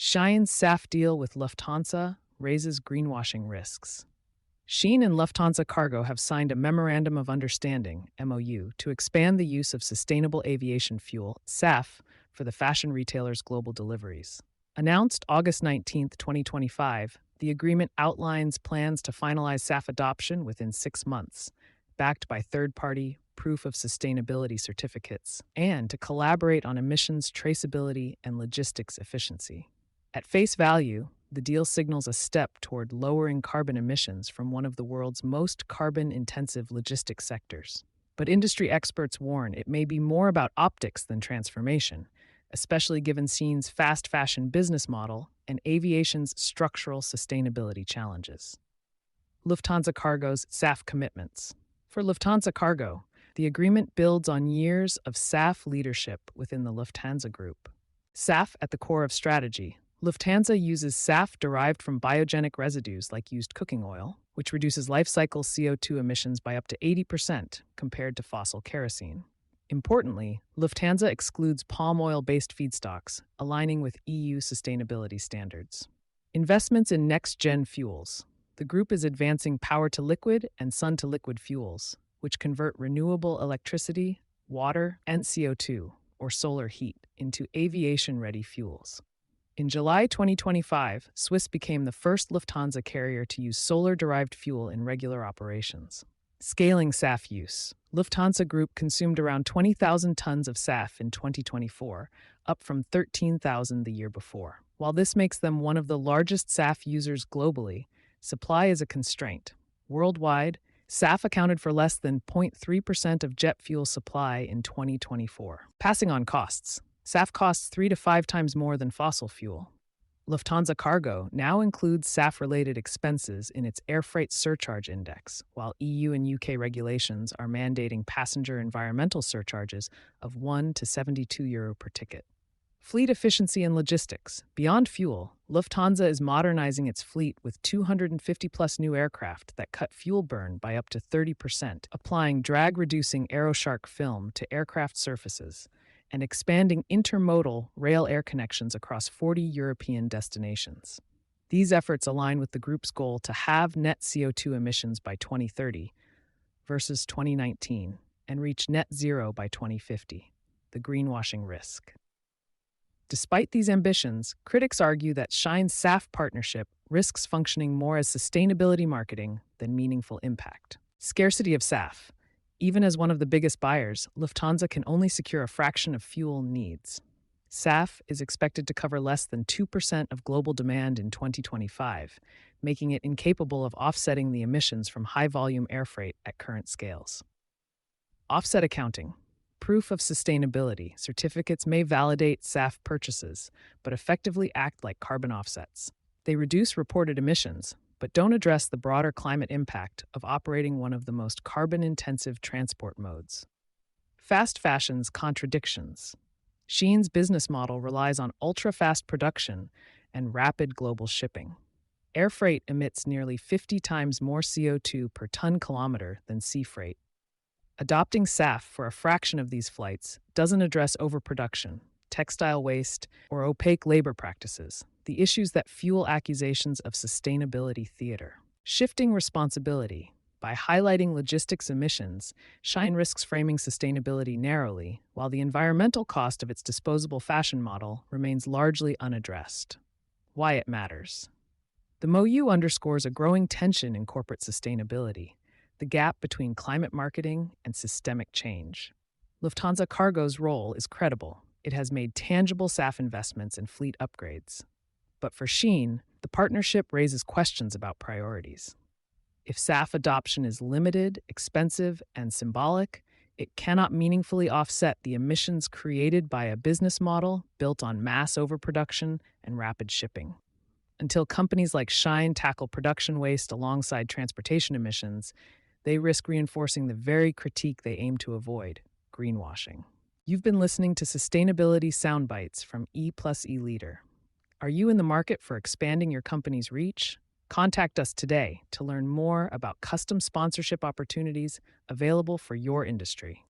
SHEIN's SAF deal with Lufthansa raises greenwashing risks. SHEIN and Lufthansa Cargo have signed a Memorandum of Understanding, MOU, to expand the use of sustainable aviation fuel, SAF, for the fashion retailer's global deliveries. Announced August 19, 2025, the agreement outlines plans to finalize SAF adoption within 6 months, backed by third-party proof of sustainability certificates, and to collaborate on emissions traceability and logistics efficiency. At face value, the deal signals a step toward lowering carbon emissions from one of the world's most carbon-intensive logistics sectors. But industry experts warn it may be more about optics than transformation, especially given SHEIN's fast fashion business model and aviation's structural sustainability challenges. Lufthansa Cargo's SAF commitments. For Lufthansa Cargo, the agreement builds on years of SAF leadership within the Lufthansa Group. SAF at the core of strategy. Lufthansa uses SAF derived from biogenic residues like used cooking oil, which reduces life cycle CO2 emissions by up to 80% compared to fossil kerosene. Importantly, Lufthansa excludes palm oil-based feedstocks, aligning with EU sustainability standards. Investments in next-gen fuels. The group is advancing power-to-liquid and sun-to-liquid fuels, which convert renewable electricity, water, and CO2, or solar heat, into aviation-ready fuels. In July 2025, Swiss became the first Lufthansa carrier to use solar-derived fuel in regular operations. Scaling SAF use. Lufthansa Group consumed around 20,000 tons of SAF in 2024, up from 13,000 the year before. While this makes them one of the largest SAF users globally, supply is a constraint. Worldwide, SAF accounted for less than 0.3% of jet fuel supply in 2024. Passing on costs. SAF costs 3 to 5 times more than fossil fuel. Lufthansa Cargo now includes SAF-related expenses in its air freight surcharge index, while EU and UK regulations are mandating passenger environmental surcharges of €1 to €72 per ticket. Fleet efficiency and logistics. Beyond fuel, Lufthansa is modernizing its fleet with 250-plus new aircraft that cut fuel burn by up to 30%, applying drag-reducing AeroShark film to aircraft surfaces, and expanding intermodal rail-air connections across 40 European destinations. These efforts align with the group's goal to halve net CO2 emissions by 2030 versus 2019 and reach net zero by 2050, the greenwashing risk. Despite these ambitions, critics argue that SHEIN's SAF partnership risks functioning more as sustainability marketing than meaningful impact. Scarcity of SAF. Even as one of the biggest buyers, Lufthansa can only secure a fraction of fuel needs. SAF is expected to cover less than 2% of global demand in 2025, making it incapable of offsetting the emissions from high-volume air freight at current scales. Offset accounting. Proof of sustainability. Certificates may validate SAF purchases, but effectively act like carbon offsets. They reduce reported emissions, but don't address the broader climate impact of operating one of the most carbon-intensive transport modes. Fast fashion's contradictions. SHEIN's business model relies on ultra-fast production and rapid global shipping. Air freight emits nearly 50 times more CO2 per ton-kilometer than sea freight. Adopting SAF for a fraction of these flights doesn't address overproduction, textile waste, or opaque labor practices, the issues that fuel accusations of sustainability theater. Shifting responsibility. By highlighting logistics emissions, SHEIN risks framing sustainability narrowly, while the environmental cost of its disposable fashion model remains largely unaddressed. Why it matters. The MOU underscores a growing tension in corporate sustainability, the gap between climate marketing and systemic change. Lufthansa Cargo's role is credible. It has made tangible SAF investments and fleet upgrades. But for SHEIN, the partnership raises questions about priorities. If SAF adoption is limited, expensive, and symbolic, it cannot meaningfully offset the emissions created by a business model built on mass overproduction and rapid shipping. Until companies like SHEIN tackle production waste alongside transportation emissions, they risk reinforcing the very critique they aim to avoid: greenwashing. You've been listening to Sustainability Soundbites from E+E Leader. Are you in the market for expanding your company's reach? Contact us today to learn more about custom sponsorship opportunities available for your industry.